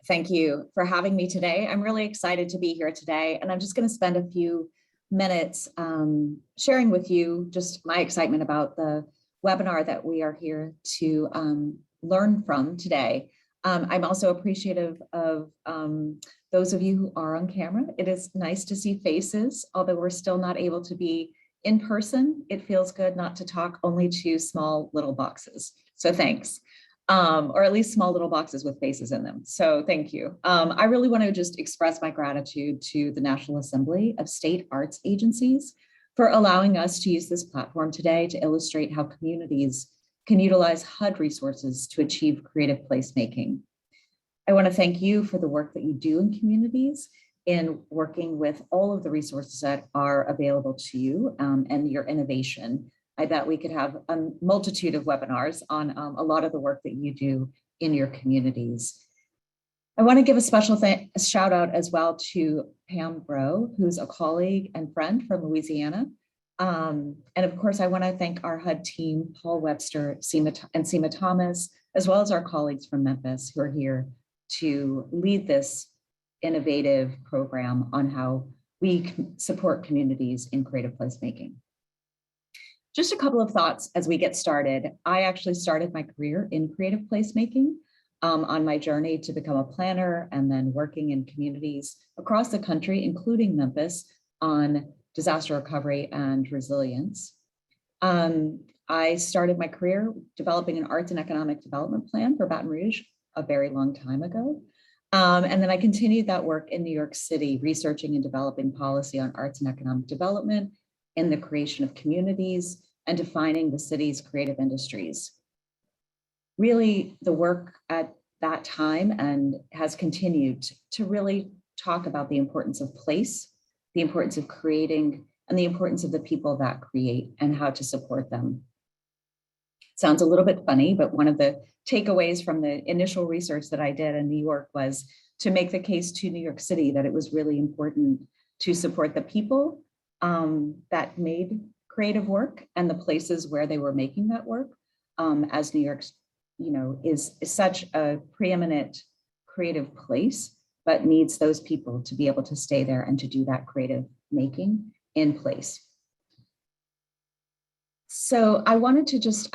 Thank you for having me today. I'm really excited to be here today, and I'm just going to spend a few minutes sharing with you just my excitement about the webinar that we are here to learn from today. I'm also appreciative of those of you who are on camera. It is nice to see faces, although we're still not able to be in person. It feels good not to talk only to small little boxes. So thanks. Or at least small little boxes with faces in them. So thank you. I really want to just express my gratitude to the National Assembly of State Arts Agencies for allowing us to use this platform today to illustrate how communities can utilize HUD resources to achieve creative placemaking. I want to thank you for the work that you do in communities in working with all of the resources that are available to you and your innovation. I bet we could have a multitude of webinars on a lot of the work that you do in your communities. I want to give a special shout out as well to Pam Bro, who's a colleague and friend from Louisiana. And of course, I want to thank our HUD team, Paul Webster and Seema Thomas, as well as our colleagues from Memphis who are here to lead this innovative program on how we support communities in creative placemaking. Just a couple of thoughts as we get started. I actually started my career in creative placemaking on my journey to become a planner and then working in communities across the country, including Memphis, on disaster recovery and resilience. I started my career developing an arts and economic development plan for Baton Rouge a very long time ago. And then I continued that work in New York City, researching and developing policy on arts and economic development in the creation of communities and defining the city's creative industries. Really, the work at that time and has continued to really talk about the importance of place, the importance of creating, and the importance of the people that create and how to support them. Sounds a little bit funny, but one of the takeaways from the initial research that I did in New York was to make the case to New York City that it was really important to support the people that made creative work and the places where they were making that work, as New York's, is such a preeminent creative place, but needs those people to be able to stay there and to do that creative making in place. So I wanted to just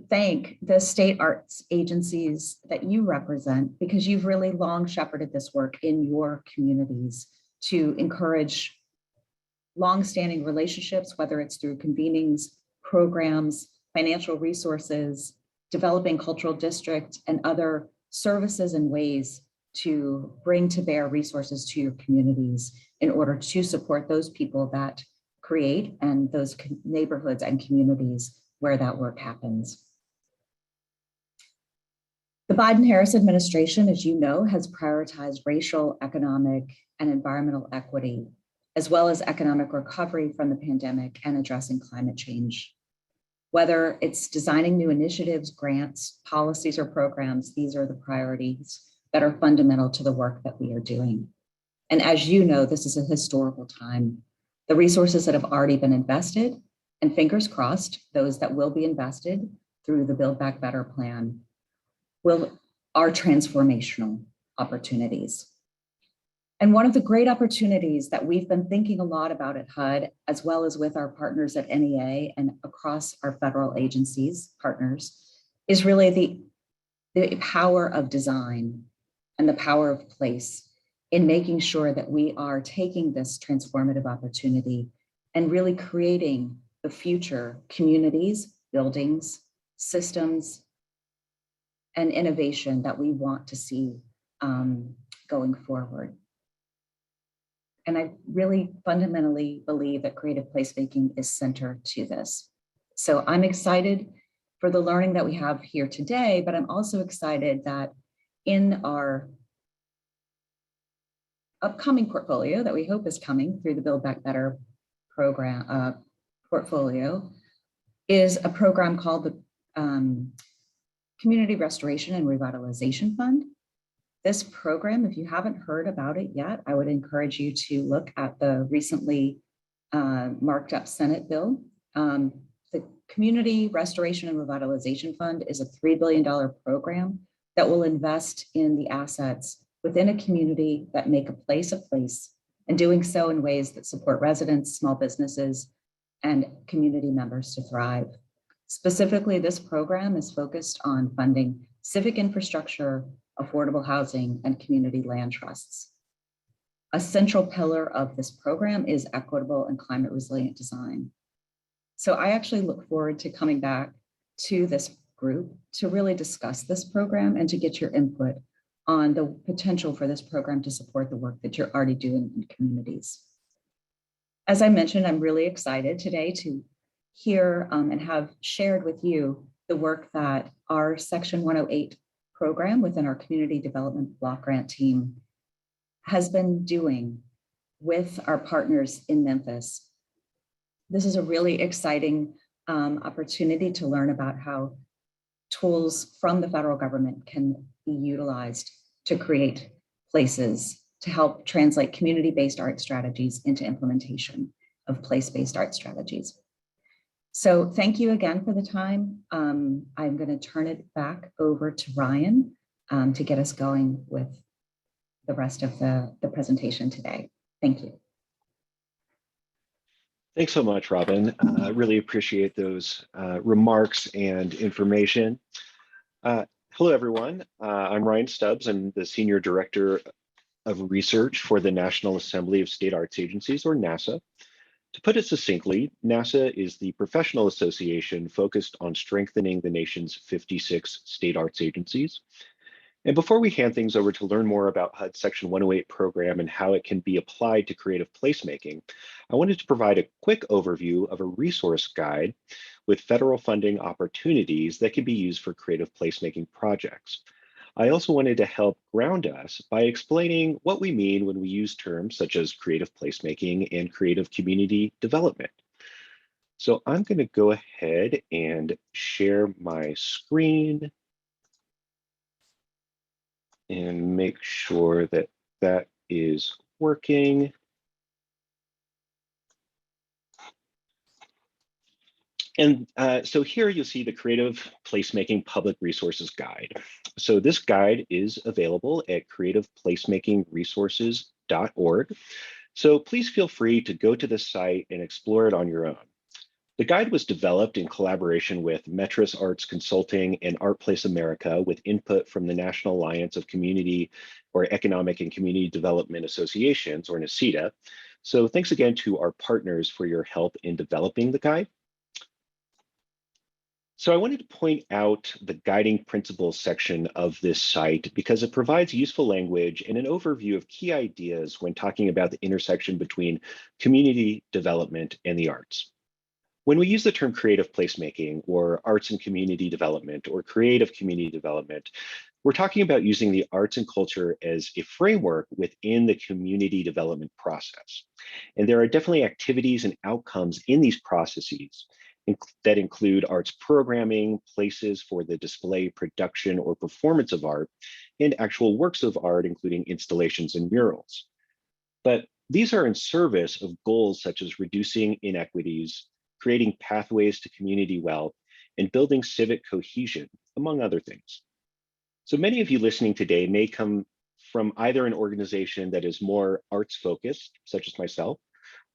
thank the state arts agencies that you represent, because you've really long shepherded this work in your communities to encourage long-standing relationships, whether it's through convenings, programs, financial resources, developing cultural district, and other services and ways to bring to bear resources to your communities in order to support those people that create and those neighborhoods and communities where that work happens. The Biden-Harris administration, as you know, has prioritized racial, economic, and environmental equity, as well as economic recovery from the pandemic and addressing climate change. Whether it's designing new initiatives, grants, policies, or programs, these are the priorities that are fundamental to the work that we are doing. And as you know, this is a historical time. The resources that have already been invested, and fingers crossed, those that will be invested through the Build Back Better plan, are transformational opportunities. And one of the great opportunities that we've been thinking a lot about at HUD, as well as with our partners at NEA and across our federal agencies, partners, is really the power of design and the power of place in making sure that we are taking this transformative opportunity and really creating the future communities, buildings, systems, and innovation that we want to see going forward. And I really fundamentally believe that creative placemaking is center to this. So I'm excited for the learning that we have here today, but I'm also excited that in our upcoming portfolio that we hope is coming through the Build Back Better program portfolio is a program called the Community Restoration and Revitalization Fund. This program, if you haven't heard about it yet, I would encourage you to look at the recently marked up Senate bill. The Community Restoration and Revitalization Fund is a $3 billion program that will invest in the assets within a community that make a place, and doing so in ways that support residents, small businesses, and community members to thrive. Specifically, this program is focused on funding civic infrastructure, affordable housing, and community land trusts. A central pillar of this program is equitable and climate resilient design. So I actually look forward to coming back to this group to really discuss this program and to get your input on the potential for this program to support the work that you're already doing in communities. As I mentioned, I'm really excited today to hear and have shared with you the work that our Section 108 program within our Community Development Block Grant team has been doing with our partners in Memphis. This is a really exciting opportunity to learn about how tools from the federal government can be utilized to create places to help translate community-based art strategies into implementation of place-based art strategies. So thank you again for the time. I'm going to turn it back over to Ryan to get us going with the rest of the presentation today. Thank you. Thanks so much, Robin. I really appreciate those remarks and information. Hello, everyone. I'm Ryan Stubbs. I'm the Senior Director of Research for the National Assembly of State Arts Agencies, or NASAA. To put it succinctly, NASAA is the professional association focused on strengthening the nation's 56 state arts agencies. And before we hand things over to learn more about HUD Section 108 program and how it can be applied to creative placemaking, I wanted to provide a quick overview of a resource guide with federal funding opportunities that can be used for creative placemaking projects. I also wanted to help ground us by explaining what we mean when we use terms such as creative placemaking and creative community development. So I'm going to go ahead and share my screen and make sure that that is working. And so here you'll see the Creative Placemaking Public Resources Guide. So this guide is available at creativeplacemaking.resources.org. So please feel free to go to the site and explore it on your own. The guide was developed in collaboration with Metris Arts Consulting and Art Place America with input from the National Alliance of Community or Economic and Community Development Associations, or NASAA. So thanks again to our partners for your help in developing the guide. So I wanted to point out the guiding principles section of this site because it provides useful language and an overview of key ideas when talking about the intersection between community development and the arts. When we use the term creative placemaking or arts and community development or creative community development, we're talking about using the arts and culture as a framework within the community development process. And there are definitely activities and outcomes in these processes that include arts programming, places for the display, production, or performance of art, and actual works of art, including installations and murals. But these are in service of goals such as reducing inequities, creating pathways to community wealth, and building civic cohesion, among other things. So many of you listening today may come from either an organization that is more arts focused, such as myself,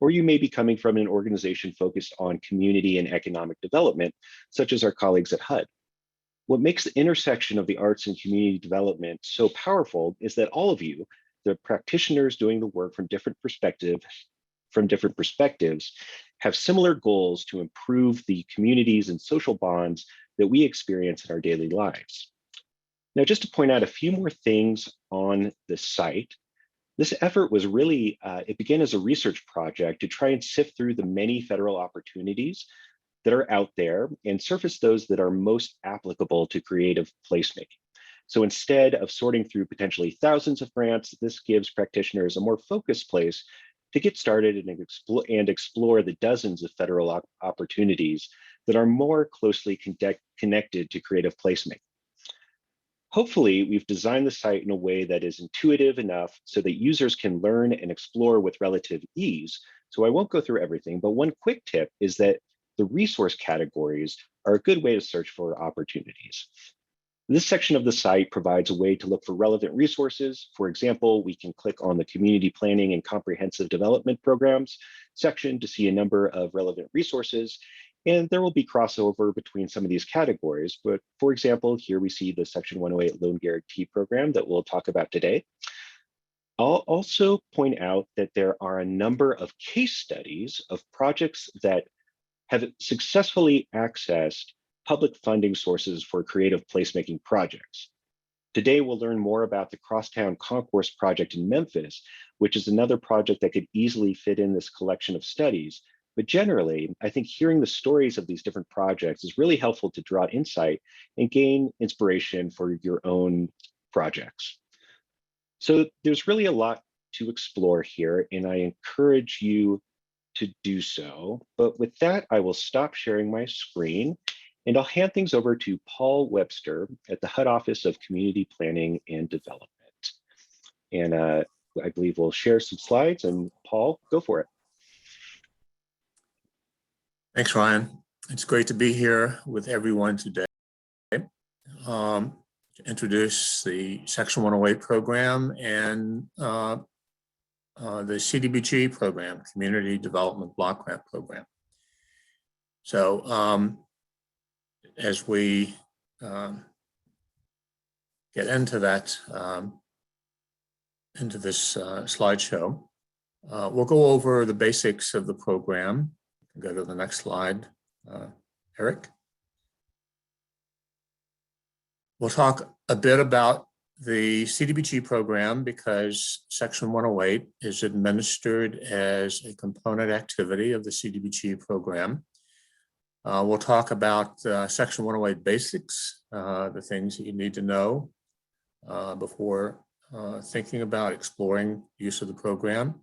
or you may be coming from an organization focused on community and economic development, such as our colleagues at HUD. What makes the intersection of the arts and community development so powerful is that all of you, the practitioners doing the work from different perspectives, have similar goals to improve the communities and social bonds that we experience in our daily lives. Now, just to point out a few more things on the site, this effort was really, it began as a research project to try and sift through the many federal opportunities that are out there and surface those that are most applicable to creative placemaking. So instead of sorting through potentially thousands of grants, this gives practitioners a more focused place to get started and explore the dozens of federal opportunities that are more closely connected to creative placemaking. Hopefully, we've designed the site in a way that is intuitive enough so that users can learn and explore with relative ease. So I won't go through everything, but one quick tip is that the resource categories are a good way to search for opportunities. This section of the site provides a way to look for relevant resources. For example, we can click on the Community Planning and Comprehensive Development Programs section to see a number of relevant resources, and there will be crossover between some of these categories. But for example, here we see the Section 108 Loan Guarantee Program that we'll talk about today. I'll also point out that there are a number of case studies of projects that have successfully accessed public funding sources for creative placemaking projects. Today, we'll learn more about the Crosstown Concourse project in Memphis, which is another project that could easily fit in this collection of studies. But generally, I think hearing the stories of these different projects is really helpful to draw insight and gain inspiration for your own projects. So there's really a lot to explore here, and I encourage you to do so. But with that, I will stop sharing my screen and I'll hand things over to Paul Webster at the HUD Office of Community Planning and Development. And I believe we'll share some slides, and Paul, go for it. Thanks, Ryan. It's great to be here with everyone today. To introduce the Section 108 program and the Cdbg program, Community Development Block Grant Program. So as we get into that, into this slideshow, we'll go over the basics of the program. Go to the next slide, Eric. We'll talk a bit about the Cdbg program because Section 108 is administered as a component activity of the Cdbg program. We'll talk about Section 108 basics, the things that you need to know before thinking about exploring use of the program.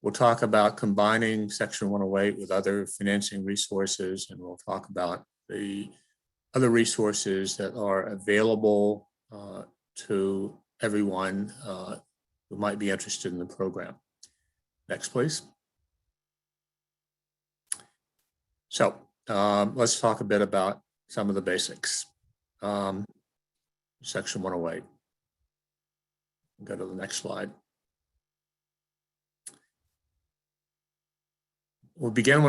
We'll talk about combining Section 108 with other financing resources, and we'll talk about the other resources that are available to everyone who might be interested in the program. Next, please. So let's talk a bit about some of the basics. Section 108. Go to the next slide. We'll begin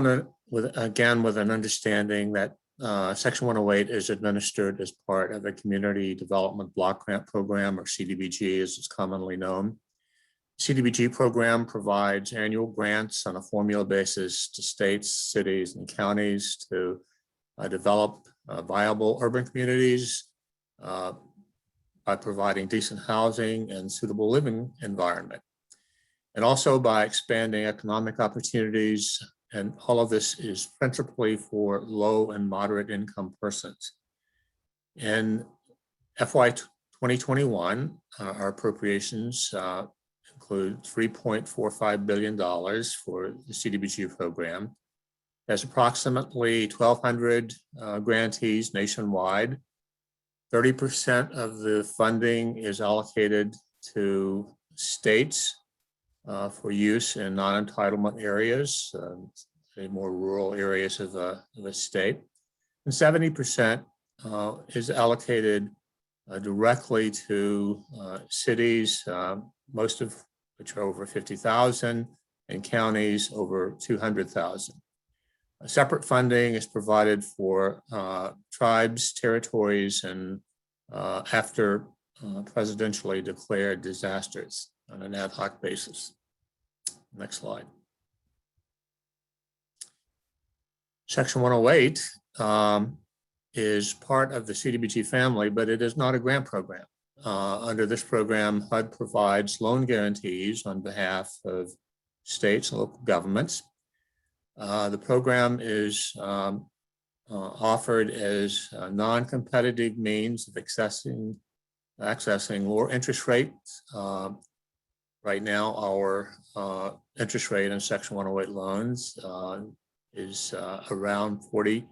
with an understanding that Section 108 is administered as part of a Community Development Block Grant Program, or Cdbg as it's commonly known. Cdbg program provides annual grants on a formula basis to states, cities, and counties to develop viable urban communities by providing decent housing and suitable living environment, and also by expanding economic opportunities. And all of this is principally for low and moderate income persons. In FY 2021, our appropriations include $3.45 billion for the Cdbg program. There's approximately 1,200 grantees nationwide. 30% of the funding is allocated to states for use in non-entitlement areas, the more rural areas of a state. And 70% is allocated directly to cities, most of which are over 50,000, and counties over 200,000. Separate funding is provided for tribes, territories, and after presidentially declared disasters on an ad hoc basis. Next slide. Section 108 is part of the Cdbg family, but it is not a grant program. Under this program, HUD provides loan guarantees on behalf of states and local governments. The program is offered as a non-competitive means of accessing lower interest rates. Right now, our interest rate on Section 108 loans is around 40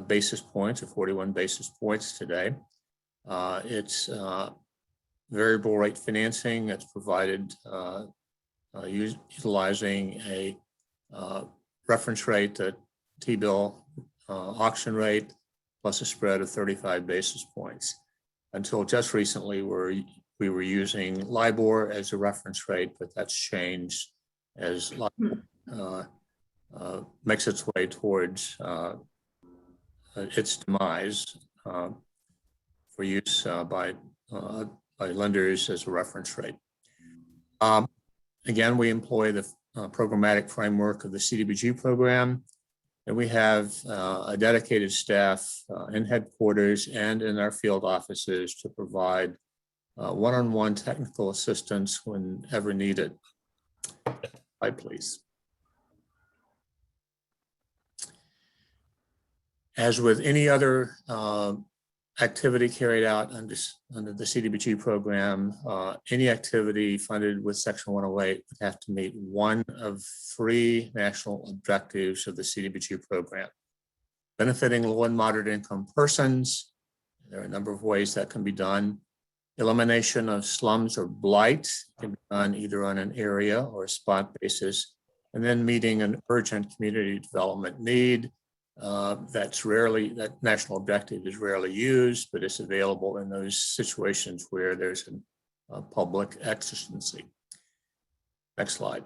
basis points, or 41 basis points today. It's variable rate financing that's provided utilizing a reference rate, the T-bill auction rate, plus a spread of 35 basis points. Until just recently, we were using LIBOR as a reference rate, but that's changed as LIBOR makes its way towards its demise for use by lenders as a reference rate. Again, we employ the programmatic framework of the Cdbg program, and we have a dedicated staff in headquarters and in our field offices to provide one-on-one technical assistance whenever needed. Slide, please. As with any other activity carried out under the Cdbg program, any activity funded with Section 108 would have to meet one of 3 national objectives of the Cdbg program. Benefiting low and moderate income persons, there are a number of ways that can be done. Elimination of slums or blight can be done either on an area or a spot basis, and then meeting an urgent community development need. That national objective is rarely used, but it's available in those situations where there's a public exigency. Next slide.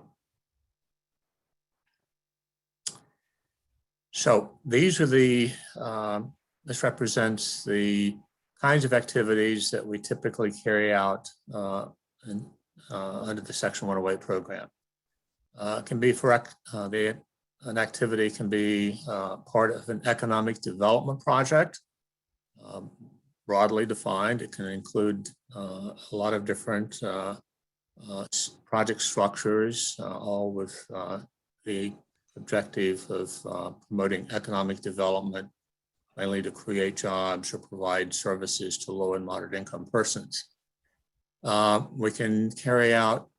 So these are this represents the kinds of activities that we typically carry out under the Section 108 program. Can be for an activity can be part of an economic development project, broadly defined. It can include a lot of different project structures, all with the objective of promoting economic development, mainly to create jobs or provide services to low and moderate income persons. We can carry out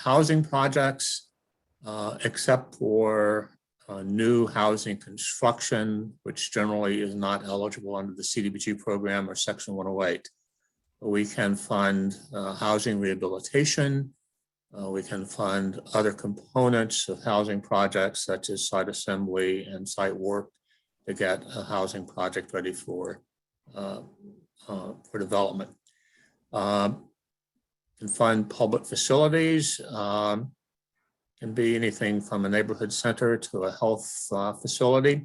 housing projects, except for new housing construction, which generally is not eligible under the Cdbg program or Section 108. We can fund housing rehabilitation. We can fund other components of housing projects, such as site assembly and site work, to get a housing project ready for development. Can fund public facilities. Can be anything from a neighborhood center to a health facility,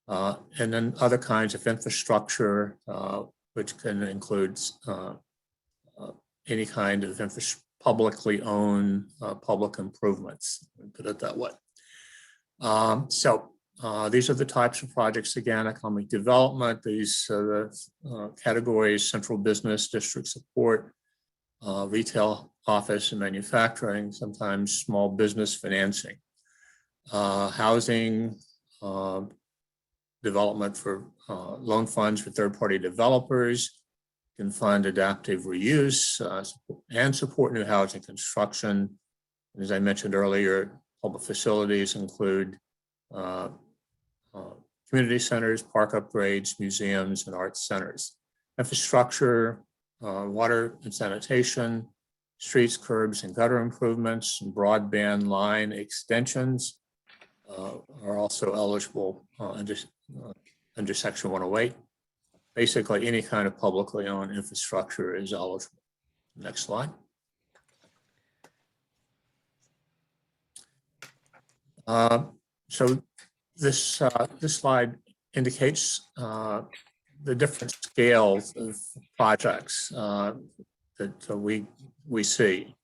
and then other kinds of infrastructure, which can include any kind of publicly owned public improvements, put it that way. These are the types of projects, again, economic development. These are the categories: central business district support, retail, office and manufacturing, sometimes small business financing, housing development for loan funds for third-party developers, can fund adaptive reuse and support new housing construction. And as I mentioned earlier, public facilities include community centers, park upgrades, museums, and arts centers. Infrastructure, water and sanitation, streets, curbs, and gutter improvements, and broadband line extensions are also eligible under Section 108. Basically, any kind of publicly owned infrastructure is eligible. Next slide. So this slide indicates the different scales of projects that we see.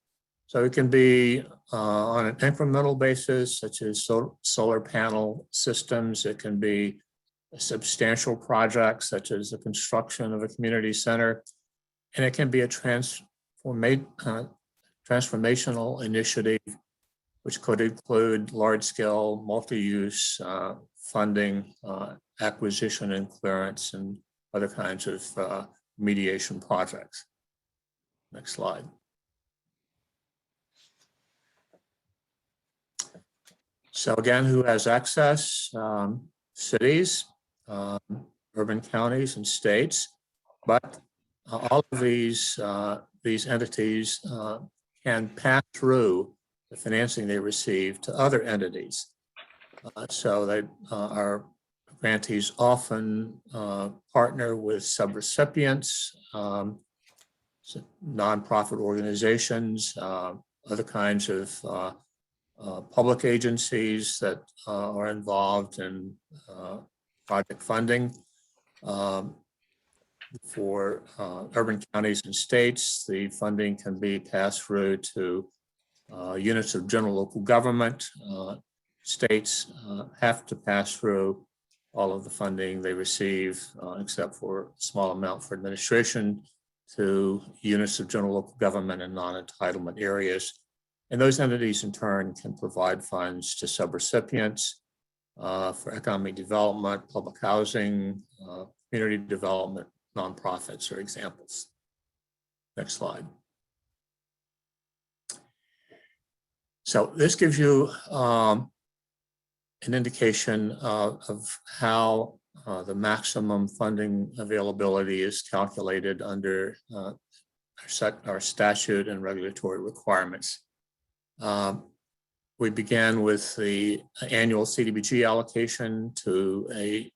So it can be on an incremental basis, such as solar panel systems. It can be a substantial project, such as the construction of a community center. And it can be a transformational initiative, which could include large-scale multi-use funding, acquisition and clearance, and other kinds of mediation projects. Next slide. So again, who has access? Cities, urban counties, and states. But all of these entities can pass through the financing they receive to other entities. So they are grantees often partner with subrecipients, nonprofit organizations, other kinds of public agencies that are involved in project funding. For urban counties and states, the funding can be passed through to units of general local government. States have to pass through all of the funding they receive, except for a small amount for administration, to units of general local government in non-entitlement areas. And those entities in turn can provide funds to subrecipients for economic development, public housing, community development, nonprofits are examples. Next slide. So this gives you an indication of how the maximum funding availability is calculated under our statute and regulatory requirements. We began with the annual Cdbg allocation to a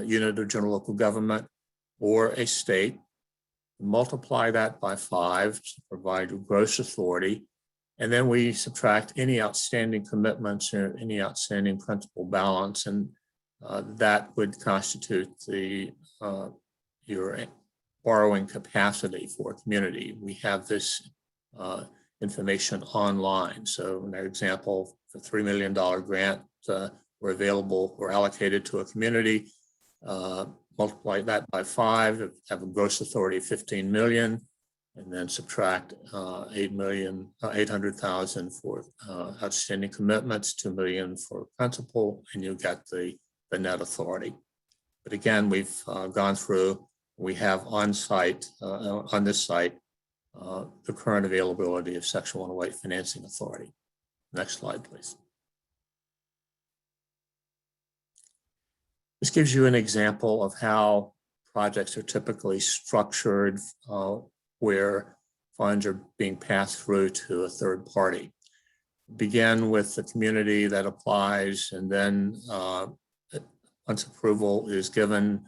unit of general local government or a state, multiply that by 5 to provide a gross authority, and then we subtract any outstanding commitments or any outstanding principal balance, and that would constitute your borrowing capacity for a community. We have this information online. So in our example, for $3 million grant were allocated to a community, multiply that by 5, have a gross authority of 15 million, and then subtract 800,000 for outstanding commitments, 2 million for principal, and you get the net authority. But again, we've gone through, we have on this site, the current availability of Section 108 financing authority. Next slide, please. This gives you an example of how projects are typically structured where funds are being passed through to a third party. Begin with the community that applies, and then once approval is given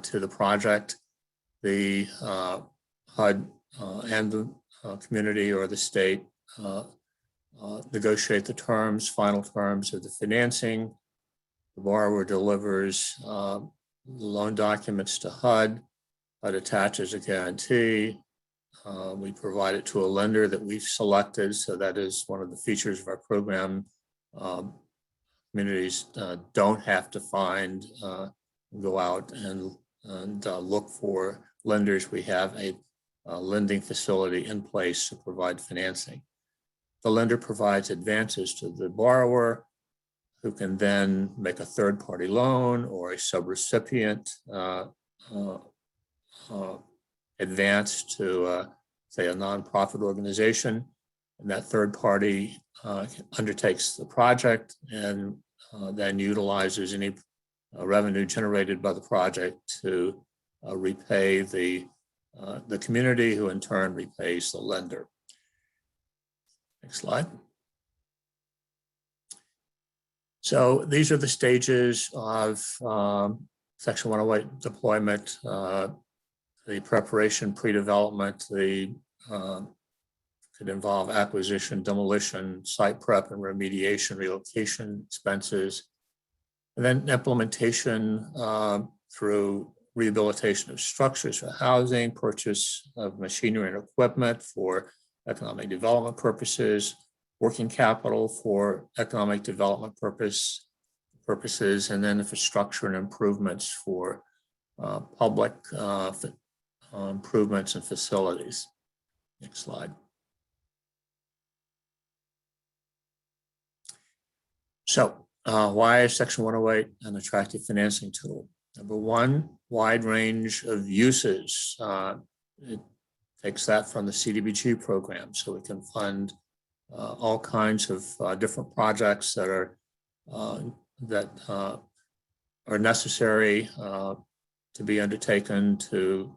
to the project, the HUD and the community or the state negotiate the final terms of the financing. The borrower delivers loan documents to HUD. HUD attaches a guarantee. We provide it to a lender that we've selected. So that is one of the features of our program. Communities don't have to go out and look for lenders. We have a lending facility in place to provide financing. The lender provides advances to the borrower, who can then make a third-party loan or a subrecipient advance to, say, a nonprofit organization. And that third party undertakes the project and then utilizes any revenue generated by the project to repay the community, who in turn repays the lender. Next slide. So these are the stages of Section 108 deployment, the preparation, pre-development, could involve acquisition, demolition, site prep and remediation, relocation expenses, and then implementation through rehabilitation of structures for housing, purchase of machinery and equipment for economic development purposes, working capital for economic development purposes, and then infrastructure and improvements for public improvements and facilities. Next slide. So why is Section 108 an attractive financing tool? Number one, wide range of uses. It takes that from the Cdbg program, so we can fund all kinds of different projects that are necessary to be undertaken to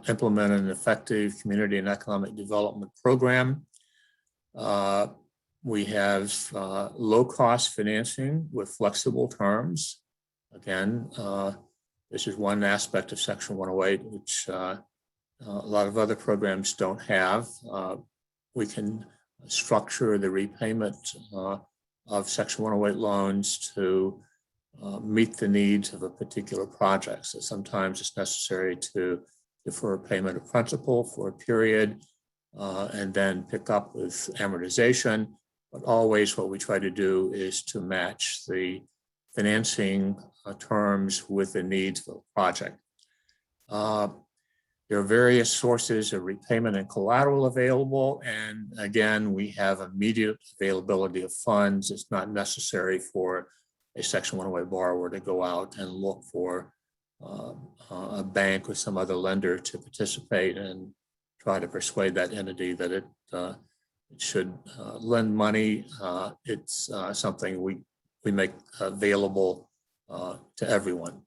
implement an effective community and economic development program. We have low-cost financing with flexible terms. Again, this is one aspect of Section 108, which a lot of other programs don't have. We can structure the repayment of Section 108 loans to meet the needs of a particular project. So sometimes it's necessary to defer payment of principal for a period and then pick up with amortization. But always what we try to do is to match the financing terms with the needs of a project. There are various sources of repayment and collateral available. And again, we have immediate availability of funds. It's not necessary for a Section 108 borrower to go out and look for a bank or some other lender to participate and try to persuade that entity that it should lend money. It's something we make available to everyone.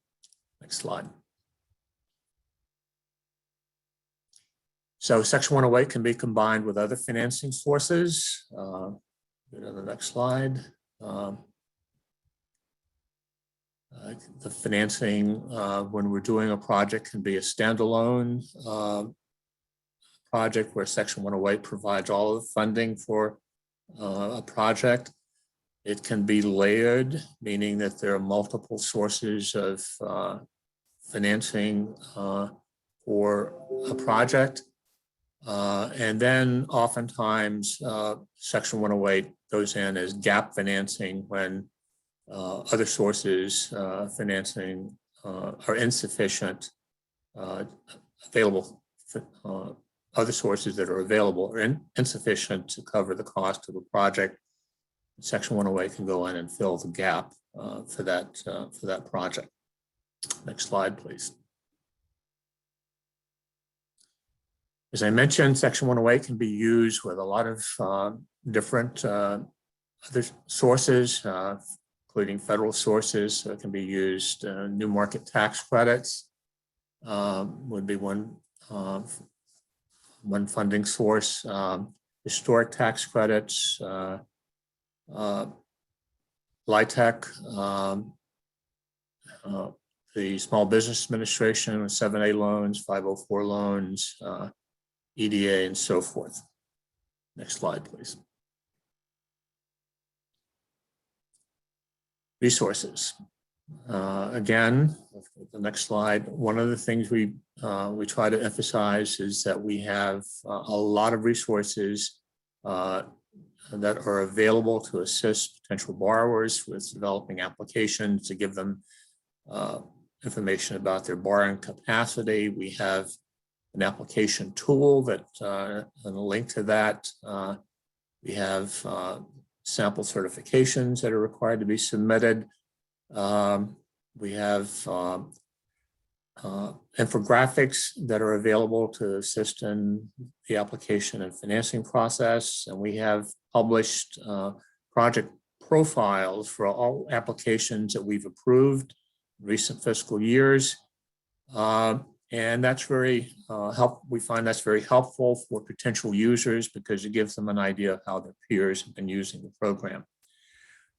Next slide. So Section 108 can be combined with other financing sources. Go to the next slide. The financing when we're doing a project can be a standalone project where Section 108 provides all of the funding for a project. It can be layered, meaning that there are multiple sources of financing for a project. And then oftentimes Section 108 goes in as gap financing when other sources financing are insufficient, available, other sources that are available are insufficient to cover the cost of a project. Section 108 can go in and fill the gap for that project. Next slide, please. As I mentioned, Section 108 can be used with a lot of different other sources, including federal sources. So it can be used. New market tax credits would be one funding source. Historic tax credits, LIHTC, the Small Business Administration, 7A loans, 504 loans, EDA, and so forth. Next slide, please. Resources. Again, the next slide. One of the things we try to emphasize is that we have a lot of resources that are available to assist potential borrowers with developing applications, to give them information about their borrowing capacity. We have an application tool that, and a link to that. We have sample certifications that are required to be submitted. We have infographics that are available to assist in the application and financing process. And we have published project profiles for all applications that we've approved in recent fiscal years. And that's very we find that's very helpful for potential users because it gives them an idea of how their peers have been using the program.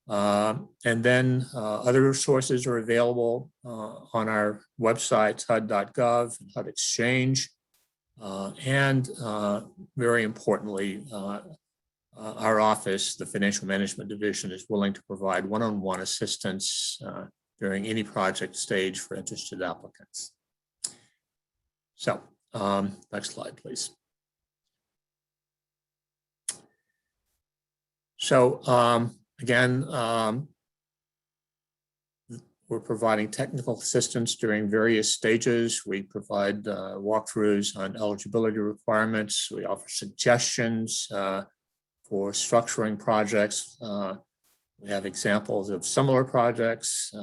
And then other sources are available on our websites, HUD.gov, and HUD Exchange. And very importantly, our office, the Financial Management Division, is willing to provide one-on-one assistance during any project stage for interested applicants. So next slide, please. So again, we're providing technical assistance during various stages. We provide walkthroughs on eligibility requirements. We offer suggestions for structuring projects. We have examples of similar projects.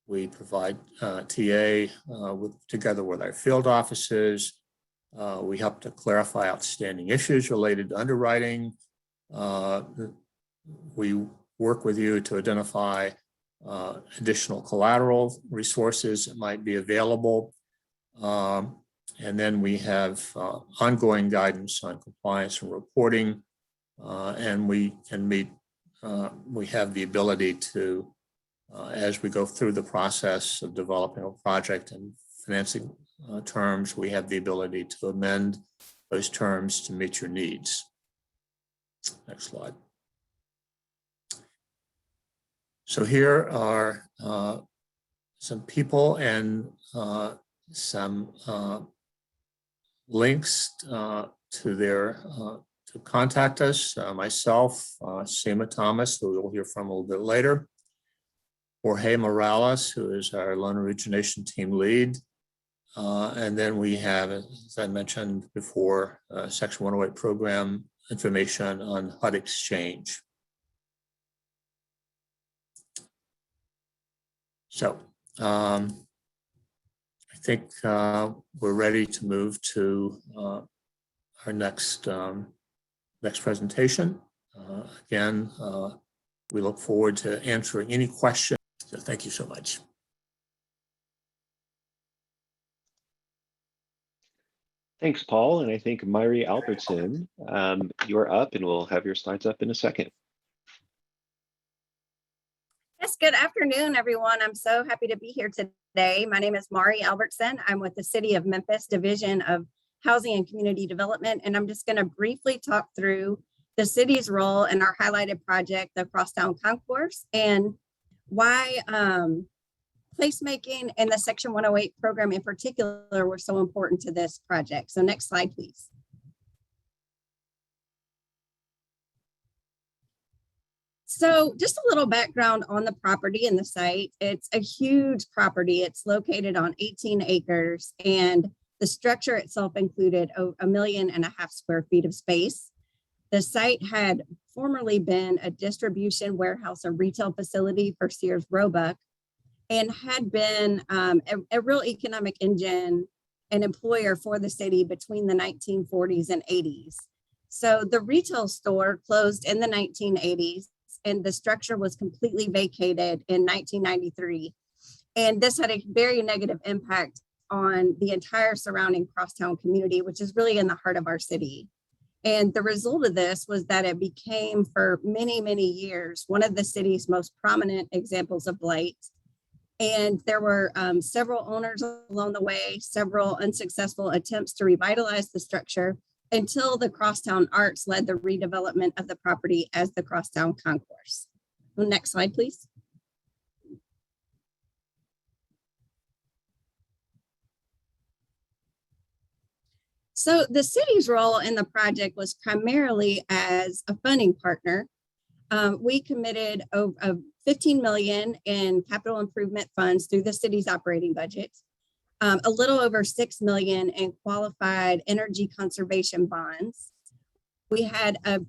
We provide TA together with our field offices. We help to clarify outstanding issues related to underwriting. We work with you to identify additional collateral resources that might be available. And then we have ongoing guidance on compliance and reporting. and we can meet, we have the ability to, as we go through the process of developing a project and financing terms, we have the ability to amend those terms to meet your needs. Next slide. So here are some people and some links to their to contact us. Myself, Seema Thomas, who we'll hear from a little bit later. Jorge Morales, who is our loan origination team lead. And then we have, as I mentioned before, Section 108 program information on HUD Exchange. So I think we're ready to move to our next presentation. Again, we look forward to answering any questions. So thank you so much. Thanks, Paul. And I think Myri Albertson, you're up and we'll have your slides up in a second. Yes, good afternoon, everyone. I'm so happy to be here today. My name is Myri Albertson. I'm with the City of Memphis Division of Housing and Community Development, and I'm just going to briefly talk through the city's role in our highlighted project, the Crosstown Concourse, and why placemaking and the Section 108 program in particular were so important to this project. So next slide, please. So just a little background on the property and the site. It's a huge property. It's located on 18 acres, and the structure itself included 1.5 million square feet of space. The site had formerly been a distribution warehouse and retail facility for Sears Roebuck, and had been a real economic engine and employer for the city between the 1940s and 80s. So the retail store closed in the 1980s, and the structure was completely vacated in 1993. And this had a very negative impact on the entire surrounding Crosstown community, which is really in the heart of our city. And the result of this was that it became, for many, many years, one of the city's most prominent examples of blight. And there were several owners along the way, several unsuccessful attempts to revitalize the structure, until the Crosstown Arts led the redevelopment of the property as the Crosstown Concourse. Next slide, please. So the city's role in the project was primarily as a funding partner. We committed over 15 million in capital improvement funds through the city's operating budget, a little over 6 million in qualified energy conservation bonds. We had a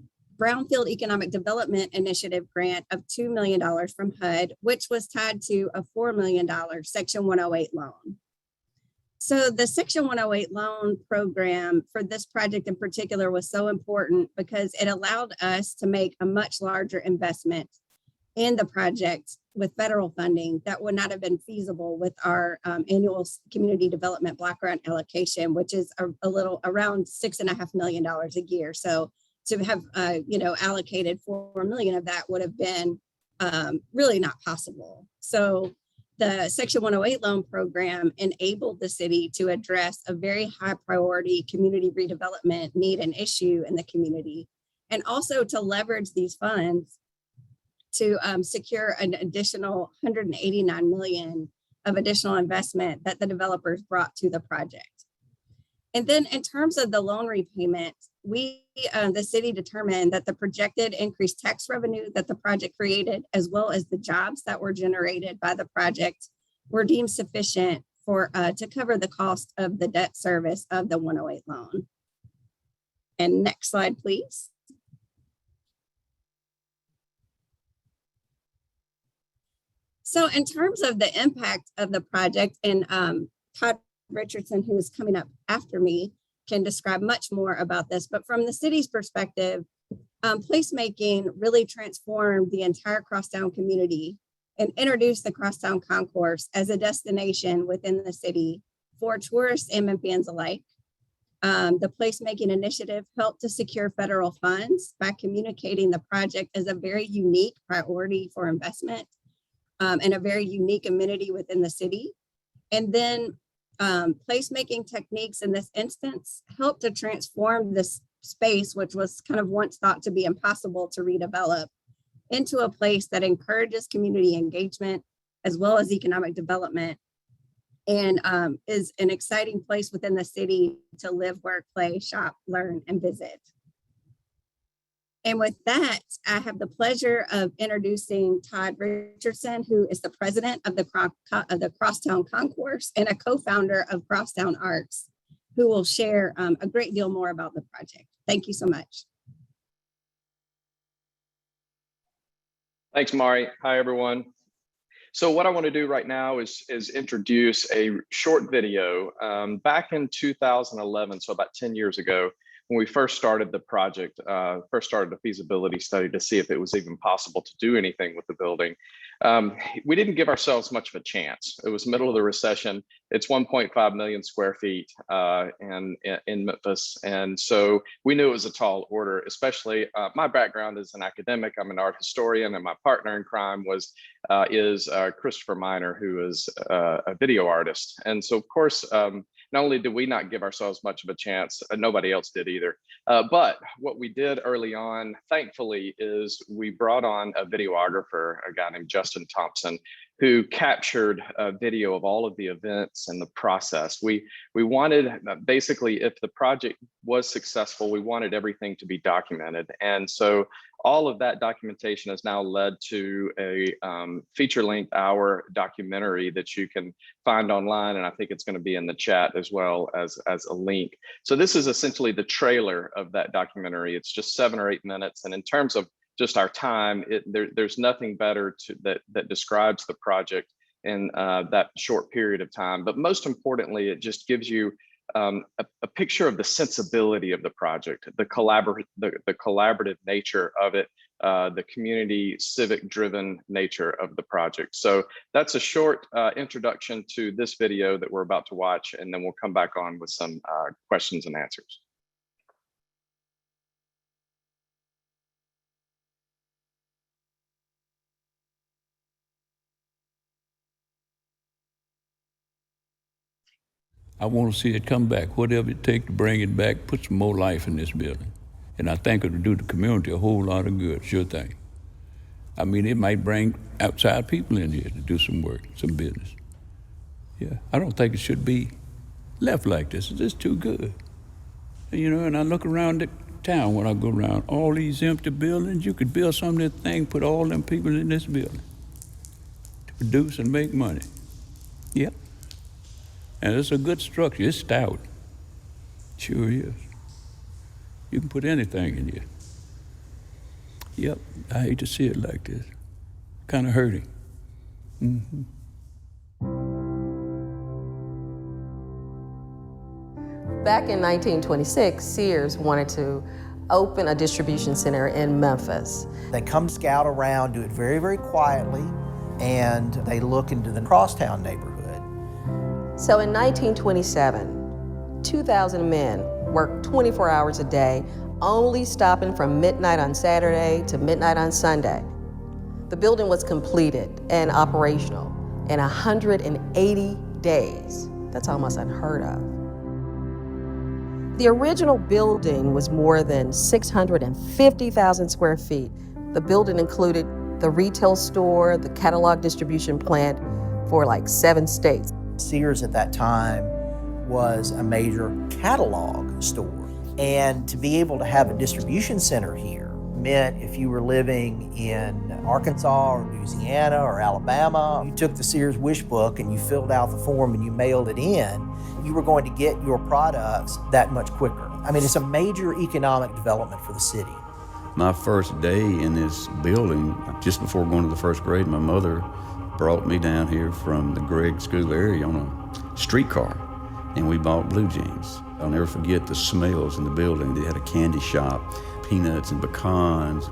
Brownfield Economic Development Initiative grant of $2 million from HUD, which was tied to a $4 million Section 108 loan. So the Section 108 loan program for this project in particular was so important because it allowed us to make a much larger investment in the project with federal funding that would not have been feasible with our annual community development block grant allocation, which is a little around $6.5 million a year. So to have allocated 4 million of that would have been really not possible. So the Section 108 loan program enabled the city to address a very high priority community redevelopment need and issue in the community, and also to leverage these funds to secure an additional 189 million of additional investment that the developers brought to the project. And then in terms of the loan repayment, the city determined that the projected increased tax revenue that the project created, as well as the jobs that were generated by the project, were deemed sufficient for to cover the cost of the debt service of the 108 loan. And next slide, please. So in terms of the impact of the project, and Todd Richardson, who is coming up after me, can describe much more about this, but from the city's perspective, placemaking really transformed the entire Crosstown community and introduced the Crosstown Concourse as a destination within the city for tourists and Memphians alike. The Placemaking Initiative helped to secure federal funds by communicating the project as a very unique priority for investment and a very unique amenity within the city. And then placemaking techniques in this instance helped to transform this space, which was kind of once thought to be impossible to redevelop, into a place that encourages community engagement as well as economic development, and is an exciting place within the city to live, work, play, shop, learn, and visit. And with that, I have the pleasure of introducing Todd Richardson, who is the president of the Crosstown Concourse and a co-founder of Crosstown Arts, who will share a great deal more about the project. Thank you so much. Thanks, Mari. Hi, everyone. So what I want to do right now is introduce a short video. Back in 2011, so about 10 years ago, when we first started the project, first started a feasibility study to see if it was even possible to do anything with the building. We didn't give ourselves much of a chance. It was middle of the recession. It's 1.5 million square feet in Memphis. And so we knew it was a tall order, especially my background as an academic. I'm an art historian, and my partner in crime is Christopher Miner, who is a video artist. And so, of course, not only did we not give ourselves much of a chance, nobody else did either. But what we did early on, thankfully, is we brought on a videographer, a guy named Justin Thompson, who captured a video of all of the events and the process. We wanted, basically, if the project was successful, we wanted everything to be documented. And so all of that documentation has now led to a feature-length hour documentary that you can find online, and I think it's going to be in the chat as well as a link. So this is essentially the trailer of that documentary. It's just 7 or 8 minutes, and in terms of just our time, there's nothing better that describes the project in that short period of time. But most importantly, it just gives you a picture of the sensibility of the project, the collaborative nature of it, the community civic driven nature of the project. So that's a short introduction to this video that we're about to watch, and then we'll come back on with some questions and answers. I want to see it come back, whatever it takes to bring it back, put some more life in this building. And I think it'll do the community a whole lot of good, sure thing. I mean, it might bring outside people in here to do some work, some business. Yeah, I don't think it should be left like this. It's just too good. You know, and I look around the town when I go around, all these empty buildings, you could build some of this thing, put all them people in this building to produce and make money. Yep. And it's a good structure, it's stout. Sure is. You can put anything in here. Yep, I hate to see it like this. Kind of hurting. Mm-hmm. Back in 1926, Sears wanted to open a distribution center in Memphis. They come scout around, do it very, very quietly, and they look into the Crosstown neighborhood. So in 1927, 2,000 men worked 24 hours a day, only stopping from midnight on Saturday to midnight on Sunday. The building was completed and operational in 180 days. That's almost unheard of. The original building was more than 650,000 square feet. The building included the retail store, the catalog distribution plant for like 7 states. Sears at that time was a major catalog store. And to be able to have a distribution center here meant if you were living in Arkansas or Louisiana or Alabama, you took the Sears wish book and you filled out the form and you mailed it in, you were going to get your products that much quicker. I mean, it's a major economic development for the city. My first day in this building, just before going to the first grade, my mother brought me down here from the Gregg School area on a streetcar, and we bought blue jeans. I'll never forget the smells in the building. They had a candy shop, peanuts and pecans.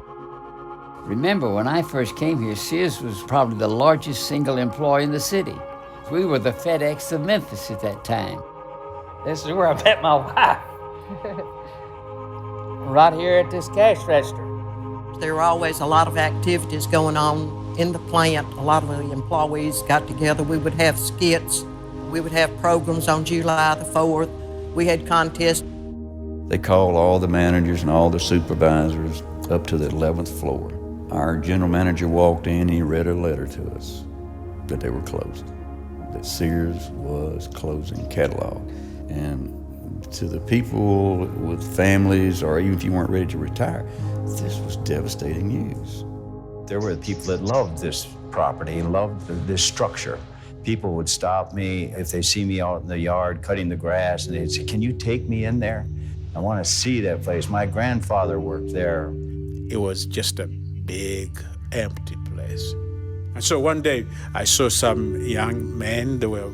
Remember, when I first came here, Sears was probably the largest single employer in the city. We were the FedEx of Memphis at that time. This is where I met my wife. Right here at this cash register. There were always a lot of activities going on in the plant. A lot of the employees got together. We would have skits. We would have programs on July the 4th. We had contests. They called all the managers and all the supervisors up to the 11th floor. Our general manager walked in, he read a letter to us that they were closing, that Sears was closing catalog. And to the people with families, or even if you weren't ready to retire, this was devastating news. There were people that loved this property, loved this structure. People would stop me if they see me out in the yard cutting the grass, and they'd say, "Can you take me in there? I want to see that place. My grandfather worked there." It was just a big, empty place. And so one day, I saw some young men, they were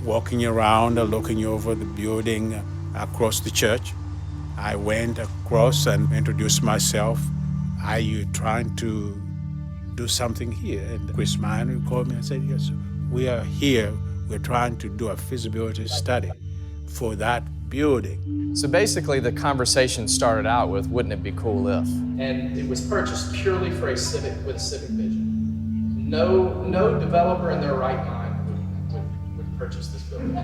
walking around, looking over the building across the church. I went across and introduced myself. "Are you trying to do something here?" And Chris Miner called me and said, "Yes, we are here. We're trying to do a feasibility study for that building." So basically the conversation started out with, wouldn't it be cool if? And it was purchased purely for a civic vision. No developer in their right mind would purchase this building.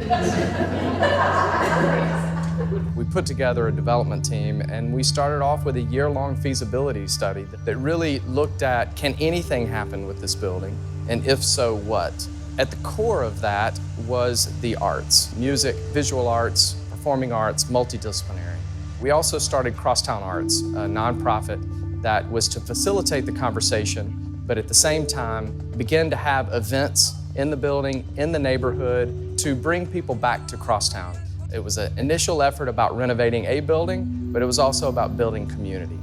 We put together a development team and we started off with a year-long feasibility study that really looked at, can anything happen with this building? And if so, what? At the core of that was the arts, music, visual arts, performing arts, multidisciplinary. We also started Crosstown Arts, a nonprofit that was to facilitate the conversation, but at the same time, begin to have events in the building, in the neighborhood, to bring people back to Crosstown. It was an initial effort about renovating a building, but it was also about building community.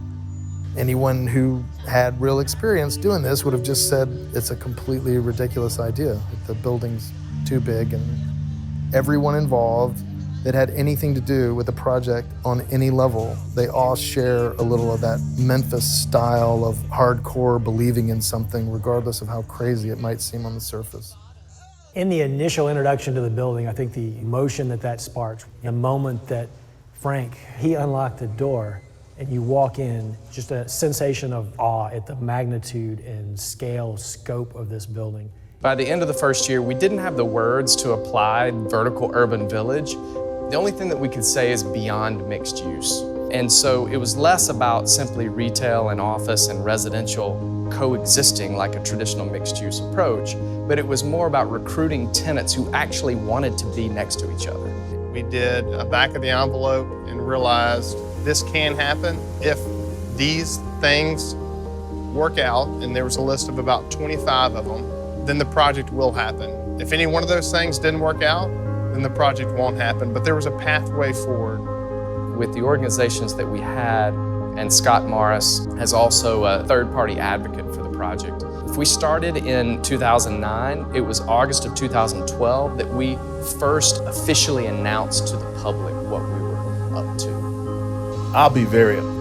Anyone who had real experience doing this would have just said it's a completely ridiculous idea. The building's too big, and everyone involved that had anything to do with the project on any level, they all share a little of that Memphis style of hardcore believing in something, regardless of how crazy it might seem on the surface. In the initial introduction to the building, I think the emotion that sparked, the moment that Frank, he unlocked the door and you walk in, just a sensation of awe at the magnitude and scale, scope of this building. By the end of the first year, we didn't have the words to apply vertical urban village. The only thing that we could say is beyond mixed use. And so it was less about simply retail and office and residential coexisting like a traditional mixed use approach, but it was more about recruiting tenants who actually wanted to be next to each other. We did a back of the envelope and realized this can happen if these things work out, and there was a list of about 25 of them, then the project will happen. If any one of those things didn't work out, then the project won't happen, but there was a pathway forward. With the organizations that we had, and Scott Morris as also a third-party advocate for the project. If we started in 2009, it was August of 2012 that we first officially announced to the public what we were up to. I'll be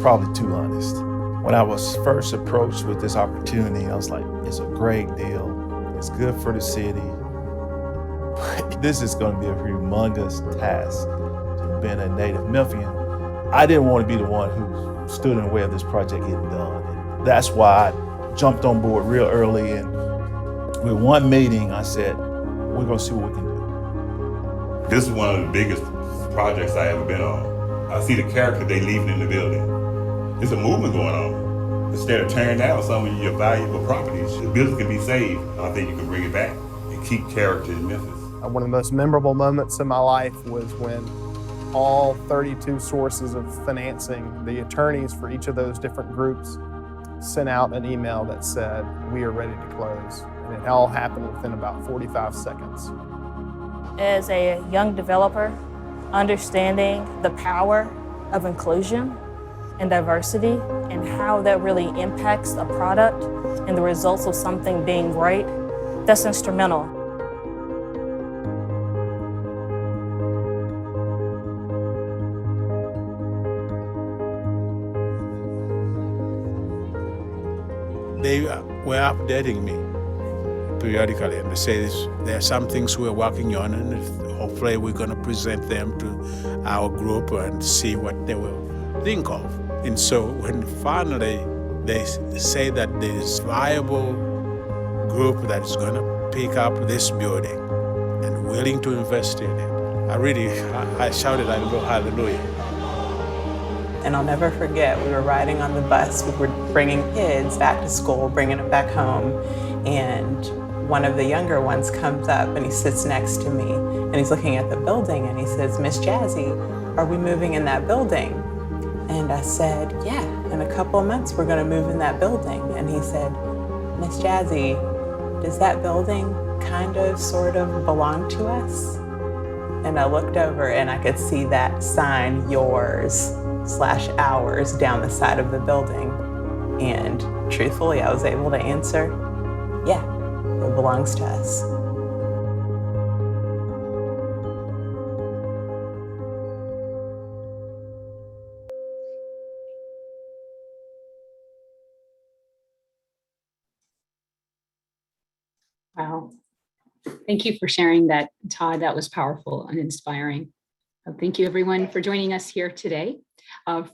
probably too honest. When I was first approached with this opportunity, I was like, it's a great deal. It's good for the city. This is going to be a humongous task. Being a native Memphian, I didn't want to be the one who stood in the way of this project getting done. And that's why I jumped on board real early. And with one meeting, I said, we're going to see what we can do. This is one of the biggest projects I ever been on. I see the character they leaving in the building. There's a movement going on. Instead of tearing down some of your valuable properties, the building can be saved. I think you can bring it back and keep character in Memphis. One of the most memorable moments in my life was when all 32 sources of financing, the attorneys for each of those different groups, sent out an email that said, we are ready to close. And it all happened within about 45 seconds. As a young developer, understanding the power of inclusion and diversity and how that really impacts a product and the results of something being great, that's instrumental. They were updating me periodically, and they say there are some things we're working on, and hopefully we're going to present them to our group and see what they will think of. And so when finally they say that there's viable group that is going to pick up this building and willing to invest in it, I shouted, I go, hallelujah. And I'll never forget, we were riding on the bus, we were bringing kids back to school, bringing them back home, and one of the younger ones comes up and he sits next to me and he's looking at the building and he says, "Miss Jazzy, are we moving in that building?" And I said, "Yeah, in a couple of months we're gonna move in that building." And he said, "Miss Jazzy, does that building kind of, sort of belong to us?" And I looked over and I could see that sign, yours/ours, down the side of the building. And truthfully, I was able to answer, yeah, it belongs to us. Wow. Thank you for sharing that, Todd. That was powerful and inspiring. Thank you, everyone, for joining us here today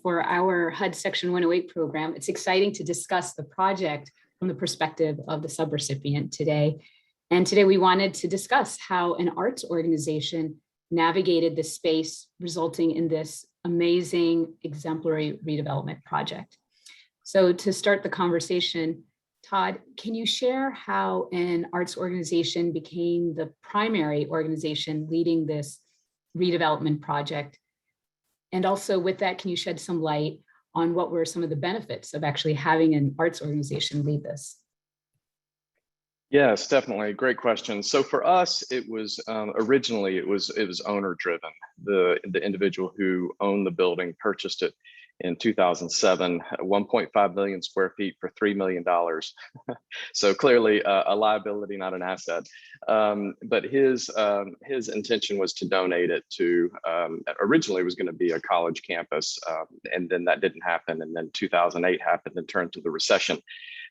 for our HUD Section 108 program. It's exciting to discuss the project from the perspective of the subrecipient today. And today we wanted to discuss how an arts organization navigated the space, resulting in this amazing exemplary redevelopment project. So to start the conversation, Todd, can you share how an arts organization became the primary organization leading this redevelopment project? And also with that, can you shed some light on what were some of the benefits of actually having an arts organization lead this? Yes, definitely. Great question. So for us, it was originally it was owner driven. The individual who owned the building purchased it in 2007, 1.5 million square feet for $3 million. So clearly a liability, not an asset. But his intention was to donate it to, originally it was going to be a college campus, and then that didn't happen. And then 2008 happened and turned to the recession.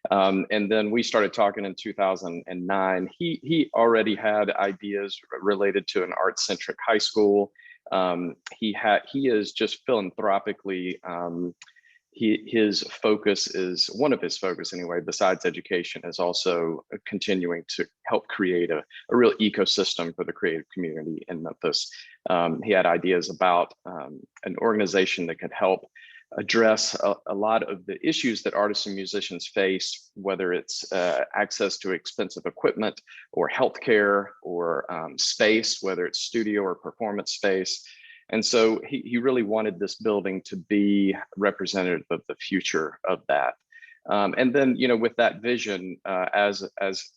And then we started talking in 2009. He already had ideas related to an art-centric high school. He is just philanthropically, his focus is, one of his focus anyway, besides education, is also continuing to help create a real ecosystem for the creative community in Memphis. He had ideas about an organization that could help address a lot of the issues that artists and musicians face, whether it's access to expensive equipment or healthcare or space, whether it's studio or performance space. And so he really wanted this building to be representative of the future of that. And then, you know, with that vision, as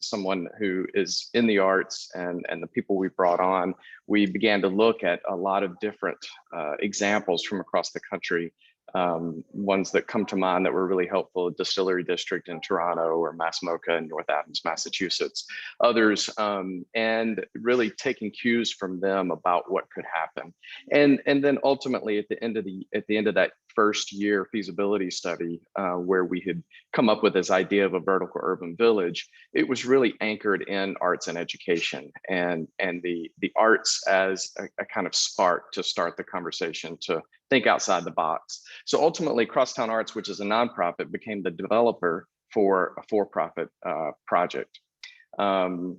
someone who is in the arts and the people we brought on, we began to look at a lot of different examples from across the country. Ones that come to mind that were really helpful: Distillery District in Toronto, or Massmoka in North Adams, Massachusetts. Others, and really taking cues from them about what could happen. And then ultimately at the end of that first year feasibility study, where we had come up with this idea of a vertical urban village, it was really anchored in arts and education, and the arts as a kind of spark to start the conversation to think outside the box. So ultimately, Crosstown Arts, which is a nonprofit, became the developer for a for-profit project. And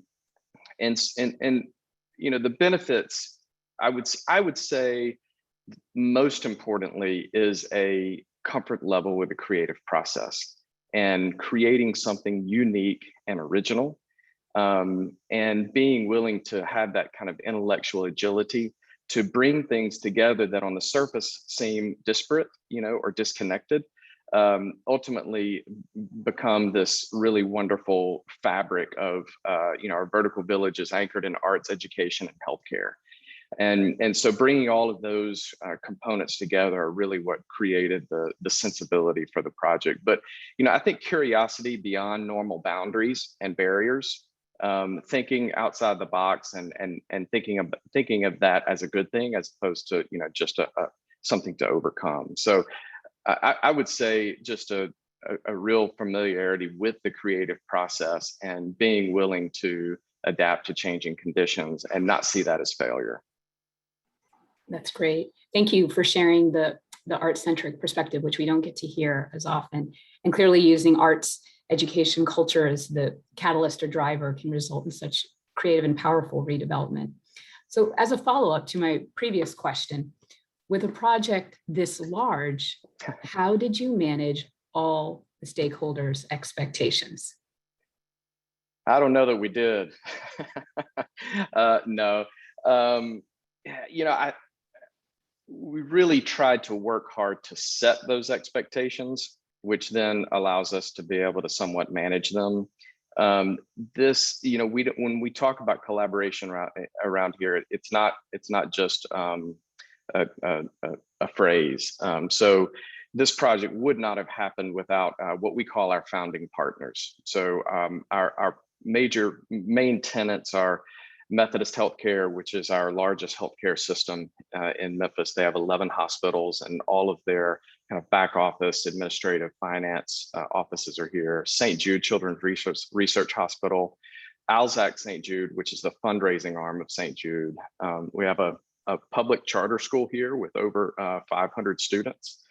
you know, the benefits, I would say, most importantly, is a comfort level with the creative process and creating something unique and original, and being willing to have that kind of intellectual agility to bring things together that on the surface seem disparate, you know, or disconnected, ultimately become this really wonderful fabric of, you know, our vertical village is anchored in arts, education, and healthcare. And so bringing all of those components together are really what created the sensibility for the project. But, you know, I think curiosity beyond normal boundaries and barriers, thinking outside the box and thinking of that as a good thing, as opposed to, you know, just something to overcome. So I would say, just to a real familiarity with the creative process and being willing to adapt to changing conditions and not see that as failure. That's great. Thank you for sharing the art-centric perspective, which we don't get to hear as often. And clearly using arts, education, culture as the catalyst or driver can result in such creative and powerful redevelopment. So as a follow-up to my previous question, with a project this large, how did you manage all the stakeholders' expectations? I don't know that we did. No. We really tried to work hard to set those expectations, which then allows us to be able to somewhat manage them. When we talk about collaboration around here, it's not just a phrase. So this project would not have happened without what we call our founding partners. So our main tenants are Methodist Healthcare, which is our largest healthcare system in Memphis. They have 11 hospitals, and all of their kind of back office, administrative, finance offices are here. St. Jude Children's Research Hospital, Alzac St. Jude, which is the fundraising arm of St. Jude. We have a public charter school here with over 500 students.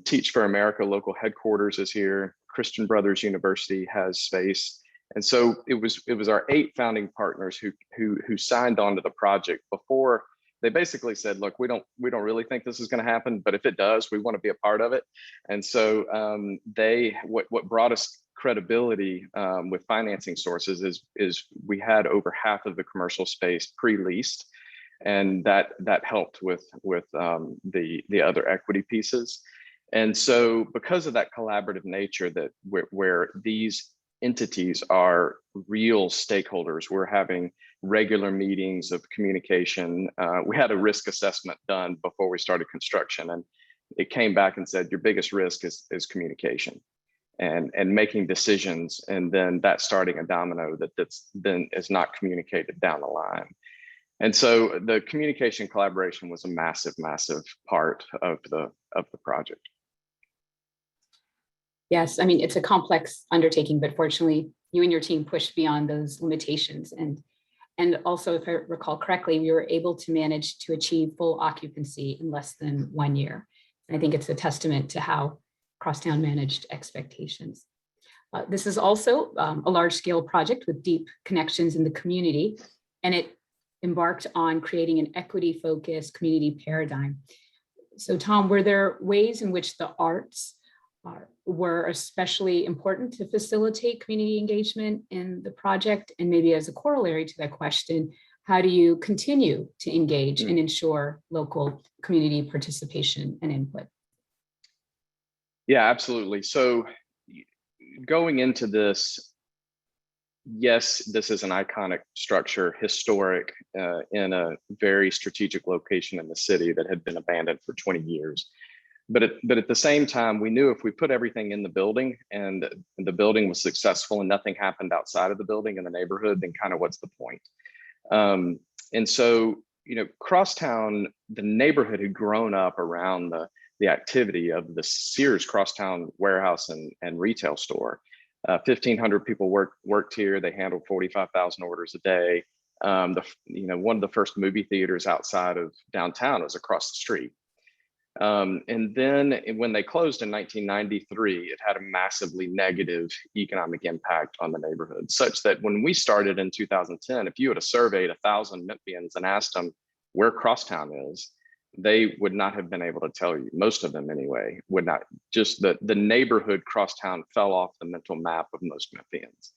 Teach for America local headquarters is here. Christian Brothers University has space. And so it was our 8 founding partners who signed on to the project before. They basically said, look, we don't really think this is going to happen, but if it does, we want to be a part of it. And so what brought us credibility with financing sources is we had over half of the commercial space pre-leased, and that helped with the other equity pieces. And so because of that collaborative nature, that where these entities are real stakeholders, we're having regular meetings of communication. We had a risk assessment done before we started construction, and it came back and said your biggest risk is communication and making decisions, and then that starting a domino that's then is not communicated down the line. And so the communication collaboration was a massive part of the project. Yes, I mean, it's a complex undertaking, but fortunately, you and your team pushed beyond those limitations. And also, if I recall correctly, we were able to manage to achieve full occupancy in less than 1 year. And I think it's a testament to how Crosstown managed expectations. This is also a large-scale project with deep connections in the community, and it embarked on creating an equity-focused community paradigm. So Tom, were there ways in which the arts were especially important to facilitate community engagement in the project? And maybe as a corollary to that question, how do you continue to engage and ensure local community participation and input? Yeah, absolutely. So going into this, yes, this is an iconic structure, historic, in a very strategic location in the city that had been abandoned for 20 years. But at the same time, we knew if we put everything in the building and the building was successful and nothing happened outside of the building in the neighborhood, then kind of what's the point? And so, Crosstown, the neighborhood had grown up around the activity of the Sears Crosstown warehouse and retail store. 1,500 people worked here. They handled 45,000 orders a day. One of the first movie theaters outside of downtown was across the street. And then when they closed in 1993, it had a massively negative economic impact on the neighborhood, such that when we started in 2010, if you had surveyed 1,000 Memphians and asked them where Crosstown is, they would not have been able to tell you. Most of them anyway would not. Just the neighborhood Crosstown fell off the mental map of most Memphians.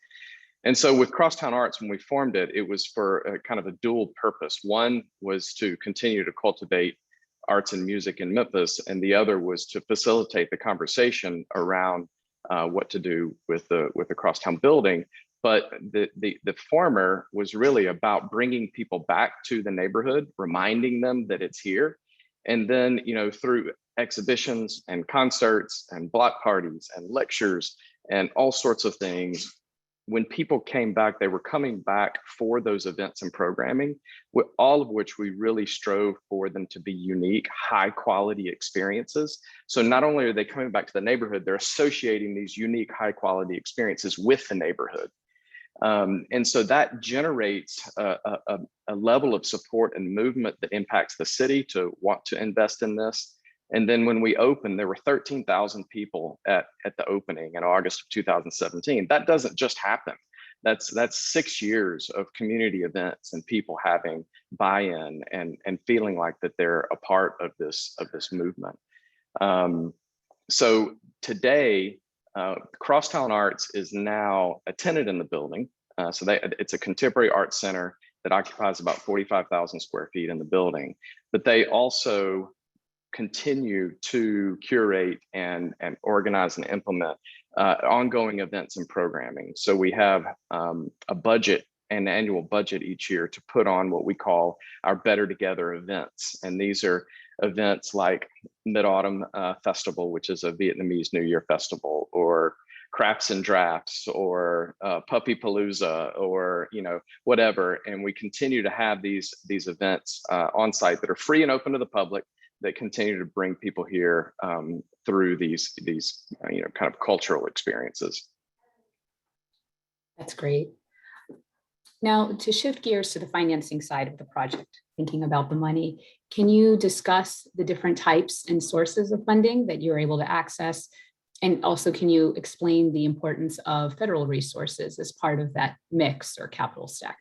And so with Crosstown Arts, when we formed it, it was for a kind of a dual purpose. One was to continue to cultivate arts and music in Memphis, and the other was to facilitate the conversation around what to do with the Crosstown building. But the former was really about bringing people back to the neighborhood, reminding them that it's here, and then through exhibitions and concerts and block parties and lectures and all sorts of things, when people came back, they were coming back for those events and programming, all of which we really strove for them to be unique, high quality experiences. So not only are they coming back to the neighborhood, they're associating these unique, high quality experiences with the neighborhood. And so that generates a level of support and movement that impacts the city to want to invest in this. And then when we opened, there were 13,000 people at the opening in August of 2017. That doesn't just happen. That's 6 years of community events and people having buy-in and feeling like that they're a part of this movement. So today, Crosstown Arts is now a tenant in the building. It's a contemporary art center that occupies about 45,000 square feet in the building, but they also continue to curate and organize and implement ongoing events and programming. So we have a budget, an annual budget each year to put on what we call our Better Together events. And these are events like Mid-Autumn Festival, which is a Vietnamese New Year festival, or Crafts and Drafts, or Puppy Palooza, or whatever. And we continue to have these events on site that are free and open to the public, that continue to bring people here through these kind of cultural experiences. That's great. Now, to shift gears to the financing side of the project, thinking about the money, can you discuss the different types and sources of funding that you're able to access? And also, can you explain the importance of federal resources as part of that mix or capital stack?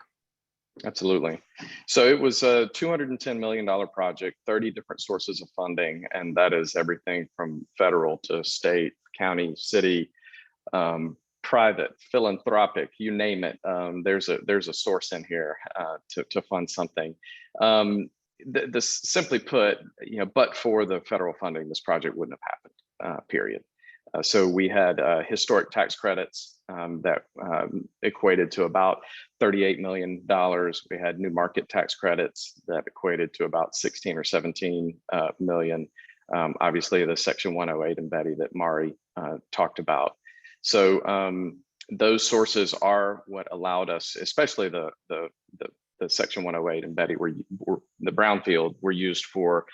Absolutely. So it was a $210 million project, 30 different sources of funding, and that is everything from federal to state, county, city, private, philanthropic, you name it. There's a source in here to fund something. This, simply put, but for the federal funding, this project wouldn't have happened, period. So we had historic tax credits that equated to about $38 million. We had new market tax credits that equated to about 16 or 17 million. Obviously, the Section 108 and Betty that Mari talked about. So those sources are what allowed us, especially the Section 108 and Betty, were the brownfield were used for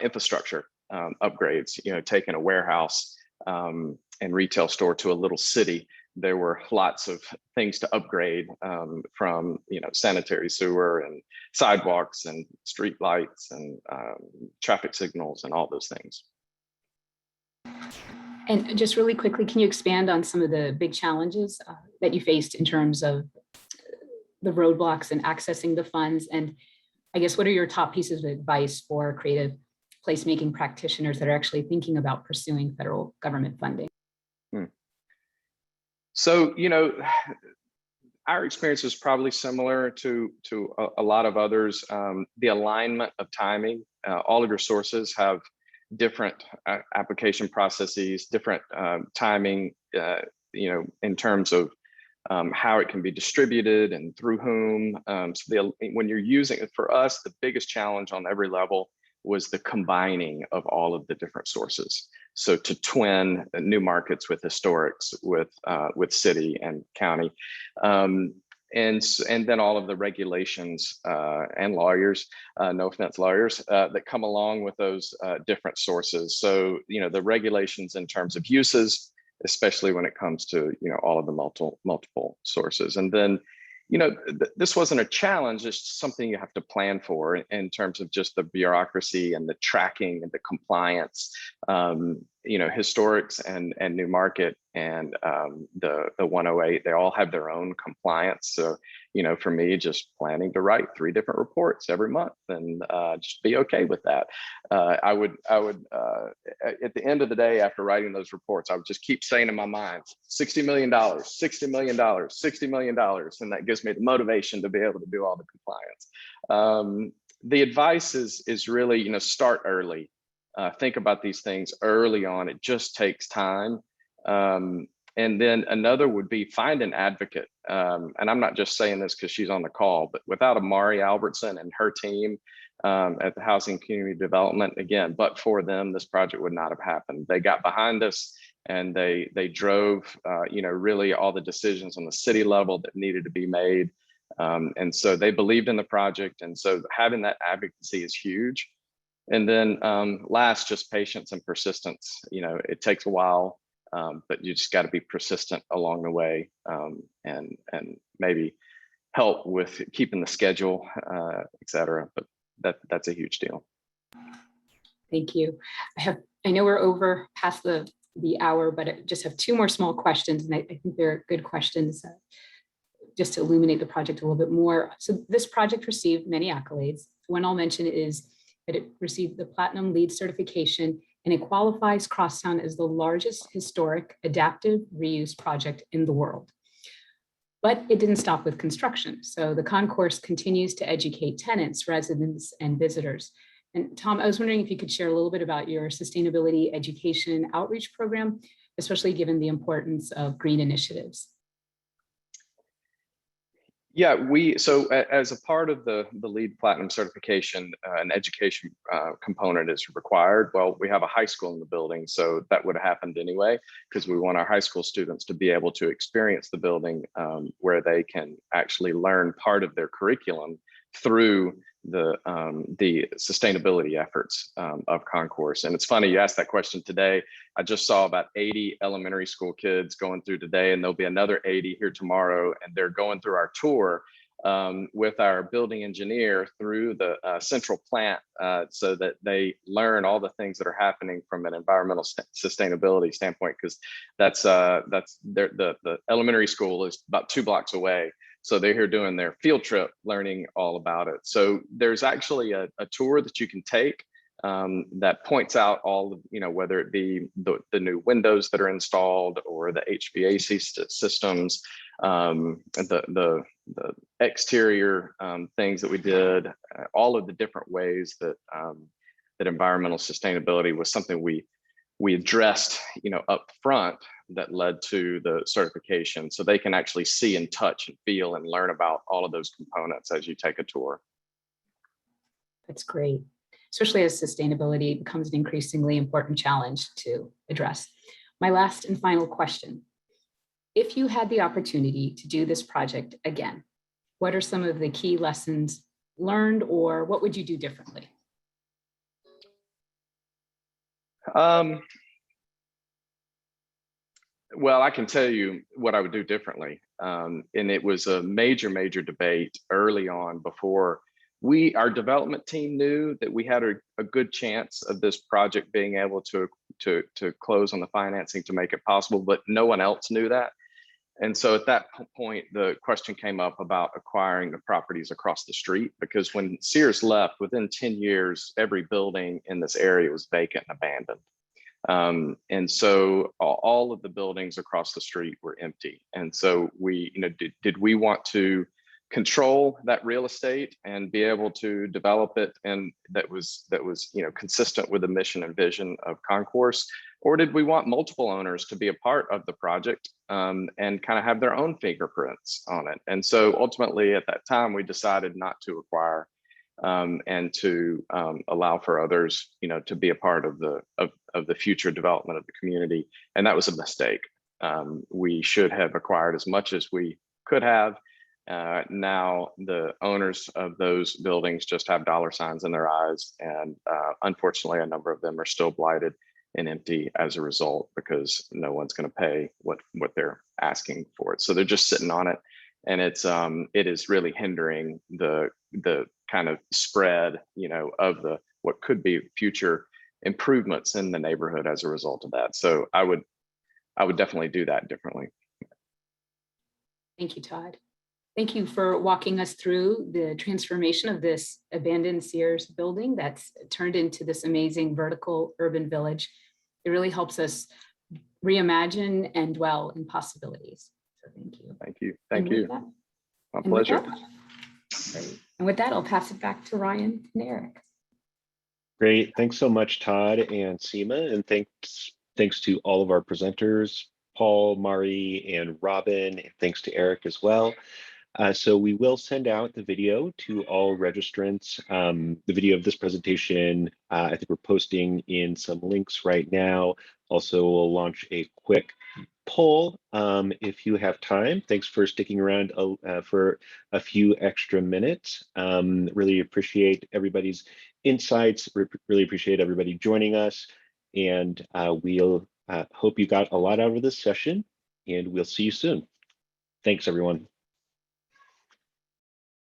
infrastructure upgrades. Taking a warehouse and retail store to a little city, there were lots of things to upgrade, from sanitary sewer and sidewalks and street lights and traffic signals and all those things. And just really quickly, can you expand on some of the big challenges that you faced in terms of the roadblocks and accessing the funds? And I guess, what are your top pieces of advice for creative placemaking practitioners that are actually thinking about pursuing federal government funding? So, our experience is probably similar to a lot of others. The alignment of timing, all of your sources have different application processes, different timing, in terms of how it can be distributed and through whom. When you're using it, for us, the biggest challenge on every level was the combining of all of the different sources. So to twin new markets with historics, with city and county, and then all of the regulations and lawyers, no offense lawyers, that come along with those different sources. So the regulations in terms of uses, especially when it comes to all of the multiple sources, and then this wasn't a challenge, it's just something you have to plan for in terms of just the bureaucracy and the tracking and the compliance. Historics and New Market and the 108, they all have their own compliance. So, for me, just planning to write 3 different reports every month and just be okay with that. I would at the end of the day, after writing those reports, I would just keep saying in my mind, $60 million, $60 million, $60 million. And that gives me the motivation to be able to do all the compliance. The advice is really, start early. Think about these things early on. It just takes time. And then another would be find an advocate. And I'm not just saying this because she's on the call, but without Amari Albertson and her team at the Housing Community Development, again, but for them, this project would not have happened. They got behind us and they drove, really all the decisions on the city level that needed to be made. And so they believed in the project. And so having that advocacy is huge. And then last, just patience and persistence. It takes a while, but you just got to be persistent along the way, and maybe help with keeping the schedule, et cetera. But that's a huge deal. Thank you. I know we're over past the hour, but I just have two more small questions, and I think they're good questions just to illuminate the project a little bit more. So this project received many accolades. One I'll mention is that it received the Platinum LEED certification, and it qualifies Crosstown as the largest historic adaptive reuse project in the world. But it didn't stop with construction. So the concourse continues to educate tenants, residents, and visitors. And Tom, I was wondering if you could share a little bit about your sustainability education outreach program, especially given the importance of green initiatives. Yeah, so as a part of the LEED Platinum certification, an education component is required. Well, we have a high school in the building, so that would have happened anyway, because we want our high school students to be able to experience the building where they can actually learn part of their curriculum through the sustainability efforts of Concourse. And it's funny, you asked that question today. I just saw about 80 elementary school kids going through today, and there'll be another 80 here tomorrow, and they're going through our tour with our building engineer through the central plant, so that they learn all the things that are happening from an environmental sustainability standpoint, because the elementary school is about 2 blocks away. So they're here doing their field trip, learning all about it. So there's actually a tour that you can take that points out all of, whether it be the new windows that are installed or the HVAC systems, the exterior things that we did, all of the different ways that that environmental sustainability was something we addressed, up front, that led to the certification, so they can actually see and touch and feel and learn about all of those components as you take a tour. That's great, especially as sustainability becomes an increasingly important challenge to address. My last and final question: if you had the opportunity to do this project again, what are some of the key lessons learned, or what would you do differently? Well, I can tell you what I would do differently. And it was a major debate early on before our development team knew that we had a good chance of this project being able to close on the financing to make it possible, but no one else knew that. And so at that point, the question came up about acquiring the properties across the street, because when Sears left, within 10 years, every building in this area was vacant and abandoned. And so all of the buildings across the street were empty. And so we, did we want to control that real estate and be able to develop it, and that was consistent with the mission and vision of Concourse? Or did we want multiple owners to be a part of the project and kind of have their own fingerprints on it? And so ultimately at that time, we decided not to acquire and to allow for others, to be a part of the future development of the community. And that was a mistake. We should have acquired as much as we could have. Now the owners of those buildings just have dollar signs in their eyes, and unfortunately, a number of them are still blighted and empty as a result, because no one's going to pay what they're asking for it. So they're just sitting on it, and it is really hindering the kind of spread, of what could be future improvements in the neighborhood as a result of that. So I would definitely do that differently. Thank you, Todd. Thank you for walking us through the transformation of this abandoned Sears building that's turned into this amazing vertical urban village. It really helps us reimagine and dwell in possibilities. So thank you. Thank you. Thank you. My pleasure. And with that, I'll pass it back to Ryan and Eric. Great. Thanks so much, Todd and Seema. And thanks to all of our presenters, Paul, Mari, and Robin. And thanks to Eric as well. So we will send out the video to all registrants. The video of this presentation, I think we're posting in some links right now. Also, we'll launch a quick poll if you have time. Thanks for sticking around for a few extra minutes. Really appreciate everybody's insights. Really appreciate everybody joining us. And we'll hope you got a lot out of this session, and we'll see you soon. Thanks, everyone.